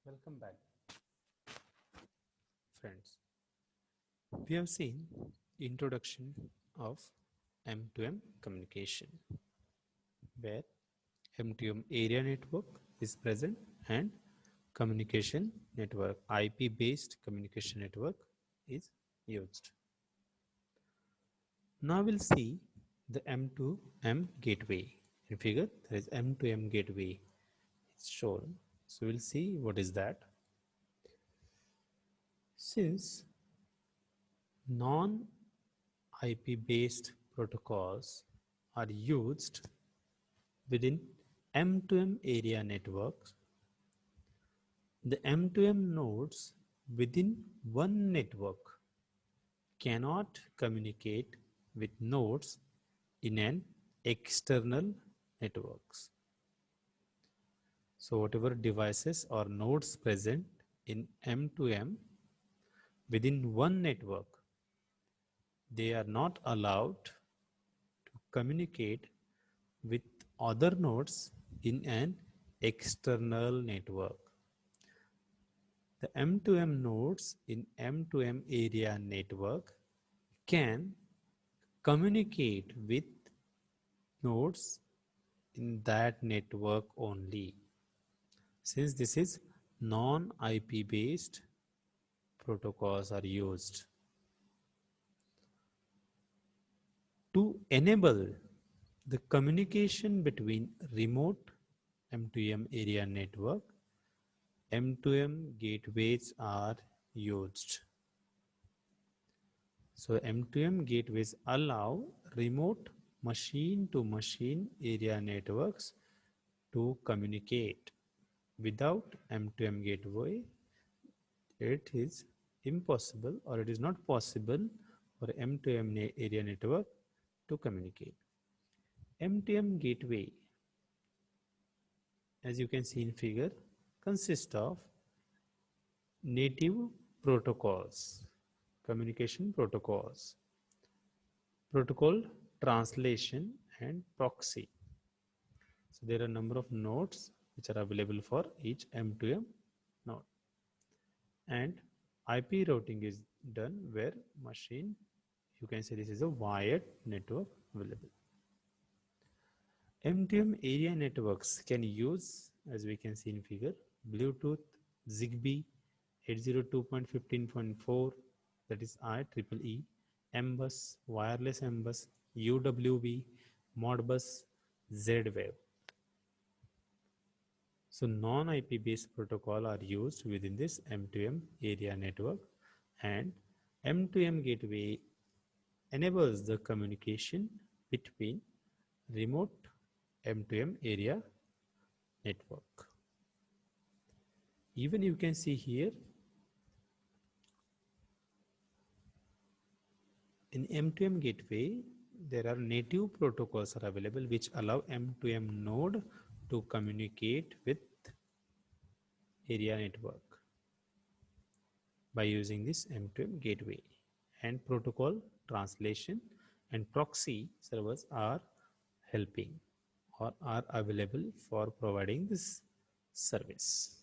Welcome back, friends. We have seen introduction of M2M communication, where M2M area network is present and communication network, IP-based communication network is used. Now we'll see the M2M gateway. In figure, there is M2M gateway. It's shown. So we'll see what is that. Since non-IP based protocols are used within M2M area networks, the M2M nodes within one network cannot communicate with nodes in an external networks. So whatever devices or nodes present in M2M within one network, they are not allowed to communicate with other nodes in an external network. The M2M nodes in M2M area network can communicate with nodes in that network only. Since this is non-IP based protocols are used. To enable the communication between remote M2M area network, M2M gateways are used. So M2M gateways allow remote machine to machine area networks to communicate. Without M2M gateway, it is impossible or it is not possible for M2M area network to communicate. M2M gateway, as you can see in figure, consists of native protocols, communication protocols, protocol translation and proxy. So there are a number of nodes which are available for each M2M node, and IP routing is done where machine, you can say this is a wired network available. M2M area networks can use, as we can see in figure, Bluetooth, Zigbee, 802.15.4, that is IEEE, MBus, wireless MBus, UWB, Modbus, Z-Wave. So non-IP based protocol are used within this M2M area network, and M2M gateway enables the communication between remote M2M area network. Even you can see here in M2M gateway, there are native protocols are available which allow M2M node to communicate with area network by using this M2M gateway, and protocol translation and proxy servers are helping or are available for providing this service.